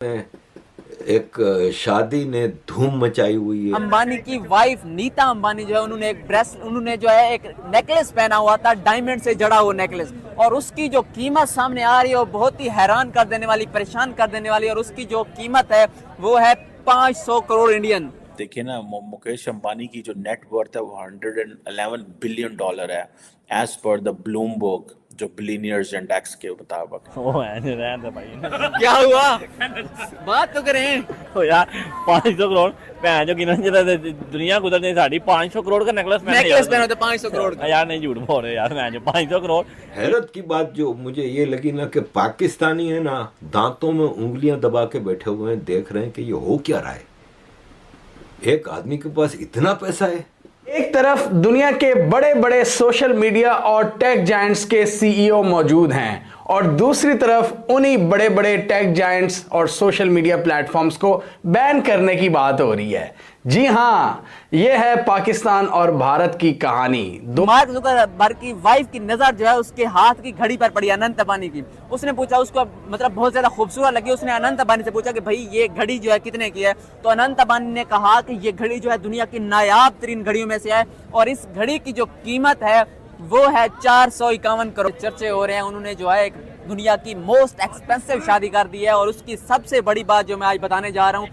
एक शादी ने धूम मचाई हुई है। अंबानी की वाइफ नीता अंबानी जो है उन्होंने जो है एक नेकलेस पहना हुआ था, डायमंड से जड़ा हुआ नेकलेस, और उसकी जो कीमत सामने आ रही है वो बहुत ही हैरान कर देने वाली, परेशान कर देने वाली, और उसकी जो कीमत है वो है 500 करोड़ इंडियन। देखिए ना, मुकेश अंबानी की जो नेट वर्थ है वो $111 बिलियन है, एज पर द ब्लूमबर्ग जो बिलियनियर्स इंडेक्स के मुताबिक। ओ रहने दे भाई। क्या हुआ, बात तो करें। ओ यार 500 करोड़ भैन जो गिनन जरा दुनिया गुजरने साड़ी 500 करोड़ का नेकलेस पहना था 500 करोड़ का। यार नहीं झूठ बोल रहे यार, मैं जो 500 करोड़। हैरत की बात जो मुझे ये लगी ना कि पाकिस्तानी है ना, दांतों में उंगलियां दबा के बैठे हुए हैं, देख रहे हैं कि ये हो क्या रहा है। एक आदमी के पास इतना पैसा है। एक तरफ दुनिया के बड़े बड़े सोशल मीडिया और टेक जायंट्स के सीईओ मौजूद हैं, और दूसरी तरफ उन्हीं बड़े बड़े टेक जायंट्स और सोशल मीडिया प्लेटफॉर्म्स को बैन करने की बात हो रही है। जी हां, यह है पाकिस्तान और भारत की कहानी। मार्क जुकरबर्ग की वाइफ की नजर जो है उसके हाथ की घड़ी पर पड़ी, अनंत अंबानी की। उसने पूछा, उसको मतलब बहुत ज्यादा खूबसूरत लगी, उसने अनंत अंबानी से पूछा कि भाई ये घड़ी जो है कितने की है। तो अनंत अंबानी ने कहा कि ये घड़ी जो है दुनिया की नायाब तरीन घड़ियों में से है, और इस घड़ी की जो कीमत है वो है 451 करोड़। चर्चे हो रहे हैं, उन्होंने जो है एक दुनिया की मोस्ट एक्सपेंसिव शादी कर दी है। और उसकी सबसे बड़ी बात जो मैं आज बताने जा रहा हूँ,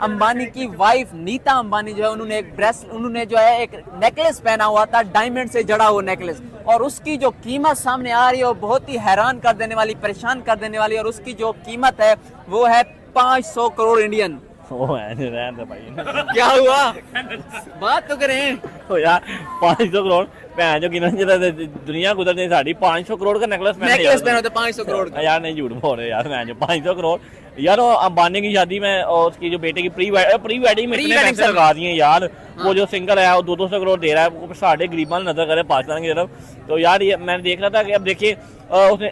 अंबानी की वाइफ नीता अंबानी जो है उन्होंने जो है एक नेकलेस पहना हुआ था, डायमंड से जड़ा हुआ नेकलेस, और उसकी जो कीमत सामने आ रही है वो बहुत ही हैरान कर देने वाली, परेशान कर देने वाली, और उसकी जो कीमत है वो है 500 करोड़ इंडियन। ओ रहने दे भाई। क्या हुआ, बात तो करें। ओ यार 500 करोड़ भैन जो गिनन जरा दुनिया गुजरने साड़ी 500 करोड़ का नेकलेस पहना था 500 करोड़ का। यार नहीं झूठ बोल रहे यार, मैं जो 500 करोड़। यार वो अंबानी की शादी में और उसकी जो बेटे की प्री वेडिंग में इतने पैसे लगा दिए यार। हाँ। वो जो सिंगल है वो 200 करोड़ दे रहा है, वो साढ़े गरीबान नजर करे पाकिस्तान की तरफ। तो यार ये मैंने देख रहा था कि अब देखिए उसने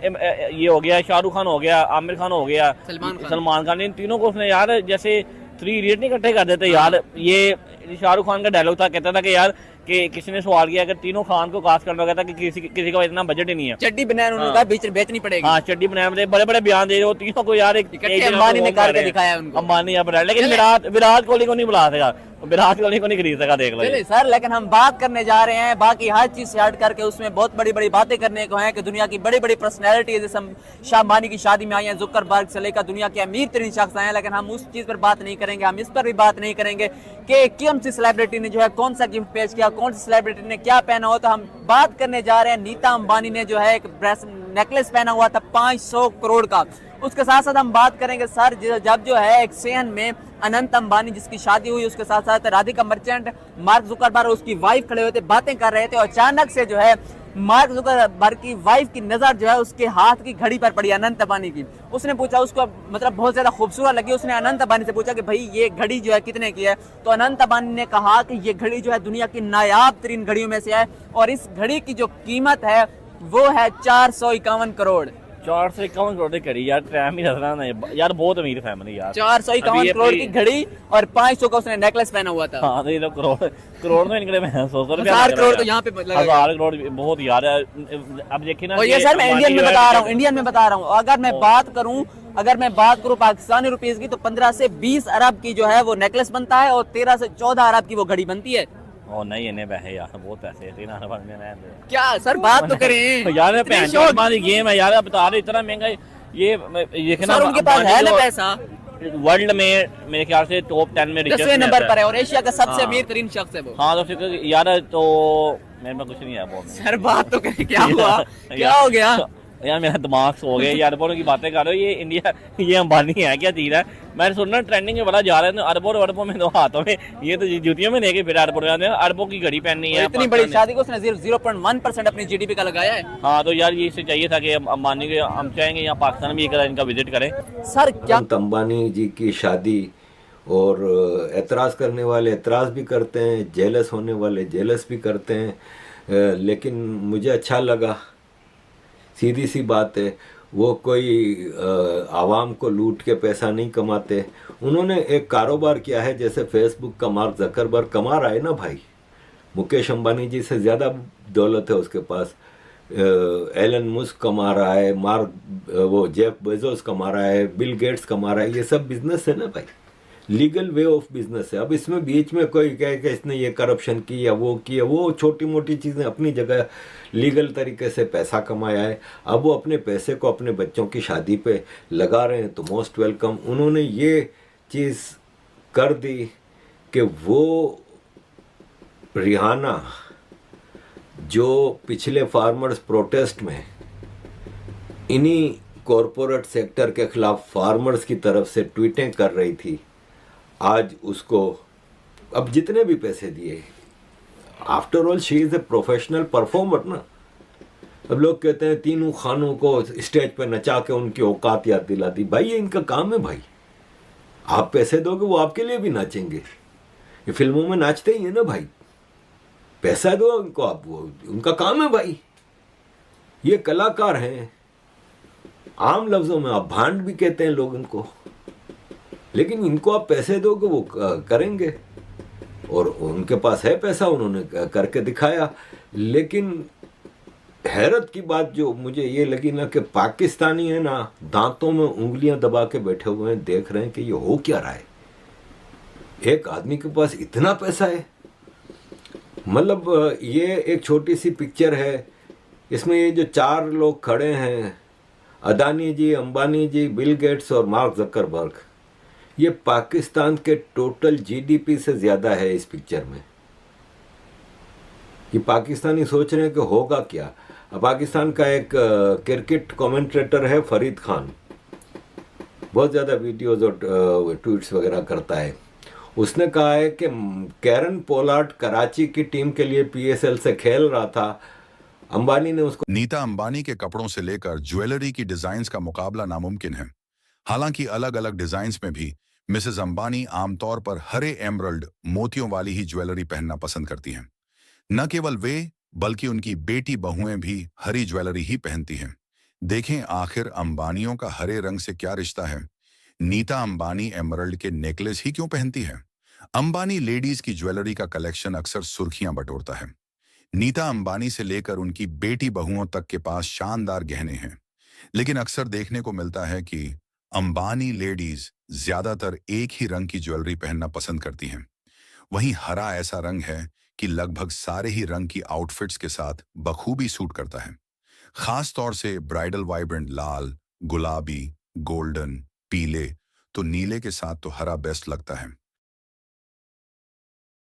ये हो गया, शाहरुख खान हो गया, आमिर खान हो गया, सलमान खान, इन तीनों को उसने यार जैसे 3 इडियट नहीं इकट्ठे कर देते यार। ये शाहरुख खान का डायलॉग था, कहता था कि यार कि किसी ने सवाल किया कि तीनों खान को कास्ट करना, कहता कि किसी का इतना बजट ही नहीं है, चड्डी बनान उनका बेचनी पड़ेगी। हाँ चड्डी बनान में बड़े बड़े बयान दे रहे हो तीनों को यार। अंबानी ने करके दिखाया उनको, अंबानी यहाँ पर, लेकिन विराट कोहली को नहीं बुला सका, विराट कोहली को नहीं खरीद सका, देख लो सर। लेकिन हम बात करने जा रहे हैं बाकी हर चीज से हट करके, उसमें बहुत बड़ी बड़ी बातें करने को है कि दुनिया की बड़ी बड़ी पर्सनैलिटी जैसे शाह अंबानी की शादी में आई है, जुकरबर्ग से लेकर दुनिया के अमीर तरीन शख्स आए हैं। लेकिन हम उस चीज पर बात नहीं करेंगे, हम इस पर भी बात नहीं करेंगे कि कौन सी सेलिब्रिटी ने जो है कौन सा गिफ्ट पेश किया, कौन सी सेलिब्रिटी ने क्या पहना हो। तो हम बात करने जा रहे हैं, नीता अंबानी ने जो है एक नेकलेस पहना हुआ था 500 करोड़ का। उसके साथ साथ हम बात करेंगे सर, जब जो है एक सेहन में अनंत अंबानी जिसकी शादी हुई, उसके साथ साथ राधिका मर्चेंट, मार्क जुकरबर्ग उसकी वाइफ खड़े हुए थे, बातें कर रहे थे, और अचानक से जो है मार्क जुकरबर्ग की वाइफ की नजर जो है उसके हाथ की घड़ी पर पड़ी, अनंत अंबानी की। उसने पूछा, उसको मतलब बहुत ज्यादा खूबसूरत लगी, उसने अनंत अंबानी से पूछा कि भाई ये घड़ी जो है कितने की है। तो अनंत अंबानी ने कहा कि ये घड़ी जो है दुनिया की नायाब तरीन घड़ियों में से है, और इस घड़ी की जो कीमत है वो है 451 करोड़। 451 करोड़ की घड़ी यार, टाइम ही रहा ना यार, बहुत अमीर फैमिली यार। 451 करोड़ की घड़ी और 500 का उसने नेकलेस पहना हुआ था। हाँ तो ये तो करोड़ में निकले, 100 करोड़ तो यहाँ पे 1000 करोड़ बहुत यार। अब देखिए ना, और ये सर मैं इंडियन में बता रहा हूँ। अगर मैं बात करूँ पाकिस्तानी रुपीज की, तो 15 से 20 अरब की जो है वो नेकलेस बनता है, और 13 से 14 अरब की वो घड़ी बनती है। ओ नहीं इन्हें पैसे यार, बहुत पैसे, 3 अरब क्या सर, बात तो करें यार। हमारी गेम है यार, बता रहे इतना महंगा ये सर, उनके पास है ना पैसा। वर्ल्ड में मेरे ख्याल से टॉप 10 में 10वें नंबर पर है, और एशिया का सबसे अमीर तरीन शख्स है वो। हाँ तो फिर यार, तो मेरे पास कुछ नहीं है बोलने। सर बात तो करें, क्या हुआ, क्या हो गया यार, मेरा दिमाग सो गया यार। अरबों की बातें कर रहे हो, ये इंडिया, ये अंबानी है क्या चीज है। मैंने सुनना ट्रेंडिंग में बड़ा जा रहा है, अरबों में तो हाथों में, ये तो जूतियों में लेके फिर अरबों की घड़ी पहननी है। इतनी बड़ी शादी को उसने 0.1% अपनी जीडीपी का लगाया है। हाँ तो यार ये चाहिए था कि अंबानी के, हम चाहेंगे यहाँ पाकिस्तान भी इनका विजिट करें। सर क्या अंबानी जी की शादी, और एतराज करने वाले एतराज भी करते हैं, जेलस होने वाले जेलस भी करते हैं, लेकिन मुझे अच्छा लगा। सीधी सी बात है, वो कोई आवाम को लूट के पैसा नहीं कमाते। उन्होंने एक कारोबार किया है, जैसे फेसबुक का मार्क जकरबर्ग कमा रहा है ना भाई, मुकेश अंबानी जी से ज़्यादा दौलत है उसके पास। एलन मुस्क कमा रहा है, वो जेफ बेजोस कमा रहा है, बिल गेट्स कमा रहा है, ये सब बिजनेस है ना भाई, लीगल वे ऑफ बिजनेस है। अब इसमें बीच में कोई कहे कि इसने ये करप्शन की या वो छोटी मोटी चीज़ें अपनी जगह लीगल तरीके से पैसा कमाया है, अब वो अपने पैसे को अपने बच्चों की शादी पे लगा रहे हैं तो मोस्ट वेलकम। उन्होंने ये चीज़ कर दी कि वो रिहाना जो पिछले फार्मर्स प्रोटेस्ट में इन्हीं कॉरपोरेट सेक्टर के खिलाफ फार्मर्स की तरफ से ट्वीटें कर रही थी, आज उसको अब जितने भी पैसे दिए, after all she is a professional performer ना। अब लोग कहते हैं तीनों खानों को स्टेज पे नचा के उनकी औकात याद दिला दी, भाई ये इनका काम है भाई, आप पैसे दोगे वो आपके लिए भी नाचेंगे, ये फिल्मों में नाचते ही है ना भाई, पैसा दो उनको, आप वो उनका काम है भाई, ये कलाकार हैं। आम लफ्जों में आप भांड भी कहते हैं लोग इनको, लेकिन इनको आप पैसे दोगे वो करेंगे, और उनके पास है पैसा, उन्होंने करके दिखाया। लेकिन हैरत की बात जो मुझे ये लगी ना कि पाकिस्तानी है ना, दांतों में उंगलियां दबा के बैठे हुए हैं, देख रहे हैं कि ये हो क्या रहा है। एक आदमी के पास इतना पैसा है, मतलब ये एक छोटी सी पिक्चर है, इसमें ये जो 4 लोग खड़े हैं, अदानी जी, अंबानी जी, बिल गेट्स और मार्क जकरबर्ग, ये पाकिस्तान के टोटल जीडीपी से ज्यादा है इस पिक्चर में। ये पाकिस्तानी सोच रहे हैं कि होगा क्या। अब पाकिस्तान का एक क्रिकेट कमेंटेटर है फरीद खान, बहुत ज़्यादा वीडियोज़ और ट्वीट्स वगैरह करता है, उसने कहा है कि कैरन पोलार्ड कराची की टीम के लिए पीएसएल से खेल रहा था, अंबानी ने उसको। नीता अंबानी के कपड़ों से लेकर ज्वेलरी की डिजाइन्स का मुकाबला नामुमकिन है। हालांकि अलग अलग डिजाइन्स में भी मिसेस अंबानी आमतौर पर हरे एमरल्ड मोतियों वाली ही ज्वेलरी पहनना पसंद करती हैं। न केवल वे बल्कि उनकी बेटी बहुएं भी हरी ज्वेलरी ही पहनती हैं। देखें आखिर अंबानियों का हरे रंग से क्या रिश्ता है। नीता अंबानी एमरल्ड के नेकलेस ही क्यों पहनती है। अंबानी लेडीज की ज्वेलरी का कलेक्शन अक्सर सुर्खियां बटोरता है। नीता अंबानी से लेकर उनकी बेटी बहुओं तक के पास शानदार गहने हैं, लेकिन अक्सर देखने को मिलता है कि अंबानी लेडीज ज्यादातर एक ही रंग की ज्वेलरी पहनना पसंद करती हैं। वहीं हरा ऐसा रंग है कि लगभग सारे ही रंग की आउटफिट्स के साथ बखूबी सूट करता है। खास तौर से ब्राइडल वाइब्रेंट लाल, गुलाबी, गोल्डन, पीले, तो नीले के साथ तो हरा बेस्ट लगता है।